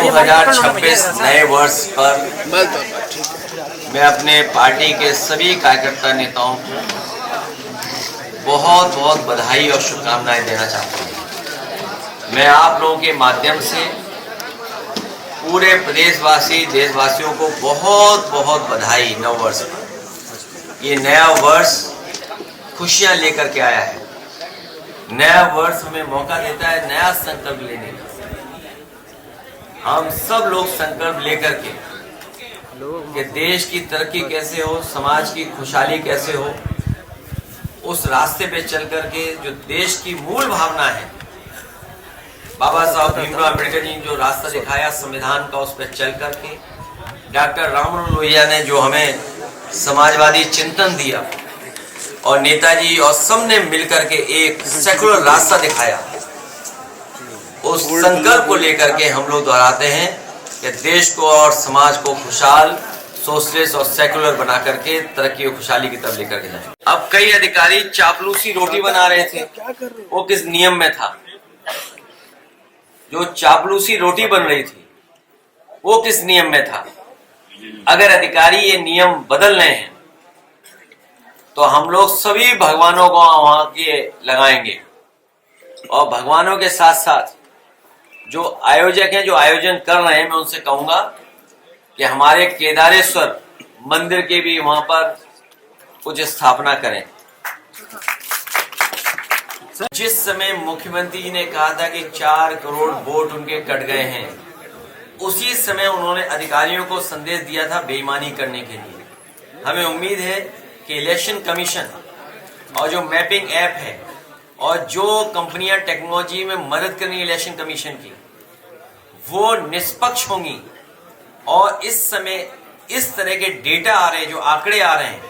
2026 नए वर्ष पर मैं अपने पार्टी के सभी कार्यकर्ता नेताओं को बहुत बहुत बधाई और शुभकामनाएं देना चाहता हूं। मैं आप लोगों के माध्यम से पूरे देशवासियों को बहुत बहुत बधाई नव वर्ष पर। ये नया वर्ष खुशियां लेकर के आया है। नया वर्ष हमें मौका देता है नया संकल्प लेने का। हम सब लोग संकल्प लेकर के कि देश की तरक्की कैसे हो, समाज की खुशहाली कैसे हो, उस रास्ते पे चल करके जो देश की मूल भावना है, बाबा साहब भीमराव अम्बेडकर जी जो रास्ता दिखाया संविधान का, उस पर चल करके डॉक्टर राम मनोहर लोहिया ने जो हमें समाजवादी चिंतन दिया और नेताजी और सबने मिलकर के एक सेकुलर रास्ता दिखाया, उस संकल्प को लेकर के हम लोग दोहराते हैं कि देश को और समाज को खुशहाल, सोशलिस्ट और सेकुलर बना करके तरक्की और खुशहाली की तरफ लेकर के जाएं। अब कई अधिकारी चापलूसी रोटी बना रहे थे, वो किस नियम में था? जो चापलूसी रोटी बन रही थी वो किस नियम में था? अगर अधिकारी ये नियम बदल रहे हैं तो हम लोग सभी भगवानों को वहां के लगाएंगे और भगवानों के साथ साथ जो आयोजक हैं, जो आयोजन कर रहे हैं, मैं उनसे कहूंगा कि हमारे केदारेश्वर मंदिर के भी वहां पर कुछ स्थापना करें। जिस समय मुख्यमंत्री जी ने कहा था कि 4 करोड़ वोट उनके कट गए हैं, उसी समय उन्होंने अधिकारियों को संदेश दिया था बेईमानी करने के लिए। हमें उम्मीद है कि इलेक्शन कमीशन और जो मैपिंग ऐप है और जो कंपनियां टेक्नोलॉजी में मदद कर रही है इलेक्शन कमीशन की, वो निष्पक्ष होंगी और इस समय इस तरह के डेटा आ रहे हैं, जो आंकड़े आ रहे हैं,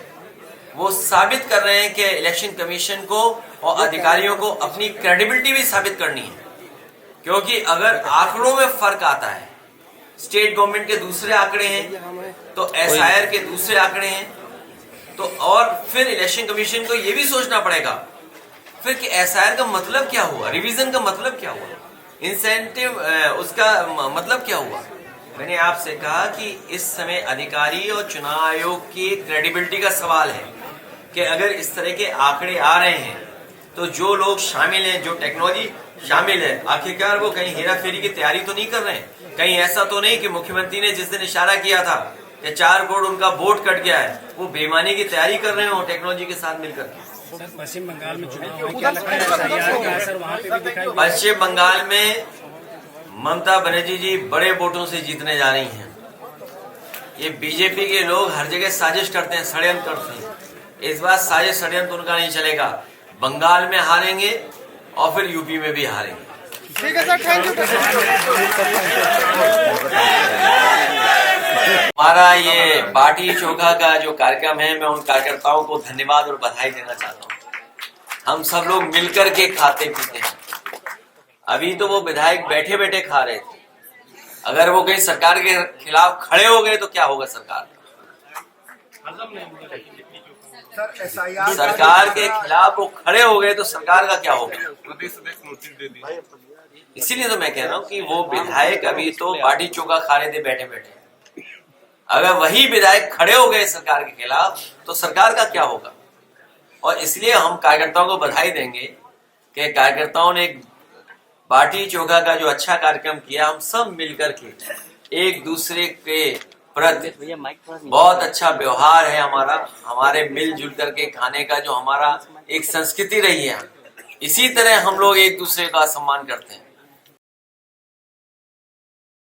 वो साबित कर रहे हैं कि इलेक्शन कमीशन को और अधिकारियों को अपनी क्रेडिबिलिटी भी साबित करनी है। क्योंकि अगर आंकड़ों में फर्क आता है, स्टेट गवर्नमेंट के दूसरे आंकड़े हैं तो एसआईआर के दूसरे आंकड़े हैं, तो और फिर इलेक्शन कमीशन को ये भी सोचना पड़ेगा फिर कि एसआईआर का मतलब क्या हुआ, रिवीजन का मतलब क्या हुआ, इंसेंटिव उसका मतलब क्या हुआ। मैंने आपसे कहा कि इस समय अधिकारी और चुनाव आयोग की क्रेडिबिलिटी का सवाल है कि अगर इस तरह के आंकड़े आ रहे हैं तो जो लोग शामिल हैं, जो टेक्नोलॉजी शामिल है, आखिरकार वो कहीं हेरा फेरी की तैयारी तो नहीं कर रहे हैं? कहीं ऐसा तो नहीं कि मुख्यमंत्री ने जिस दिन इशारा किया था कि 4 करोड़ उनका वोट कट गया है, वो बेईमानी की तैयारी कर रहे हो टेक्नोलॉजी के साथ मिलकर? पश्चिम बंगाल में चुनाव क्या लगता है असर वहाँ पे भी दिखाई? पश्चिम बंगाल में ममता बनर्जी जी बड़े वोटों से जीतने जा रही हैं। ये बीजेपी के लोग हर जगह साजिश करते हैं, षड्यंत्र करते हैं। इस बार साजिश षड्यंत्र उनका नहीं चलेगा। बंगाल में हारेंगे और फिर यूपी में भी हारेंगे। ठीक है सर, थैंक यू। हमारा ये बाटी चोखा का जो कार्यक्रम है, मैं उन कार्यकर्ताओं को धन्यवाद और बधाई देना चाहता हूँ। हम सब लोग मिलकर के खाते पीते हैं। अभी तो वो विधायक बैठे बैठे खा रहे थे, अगर वो कहीं सरकार के खिलाफ खड़े हो गए तो क्या होगा? सरकार के खिलाफ वो खड़े हो गए तो सरकार का क्या होगा? इसीलिए तो मैं कह रहा हूँ कि वो विधायक अभी तो बाटी चोखा खा रहे थे बैठे बैठे, अगर वही विधायक खड़े हो गए सरकार के खिलाफ तो सरकार का क्या होगा? और इसलिए हम कार्यकर्ताओं को बधाई देंगे कि कार्यकर्ताओं ने बाटी चोखा का जो अच्छा कार्यक्रम किया, हम सब मिलकर के एक दूसरे के प्रति बहुत अच्छा व्यवहार है हमारे मिलजुल करके खाने का जो हमारा एक संस्कृति रही है, इसी तरह हम लोग एक दूसरे का सम्मान करते हैं।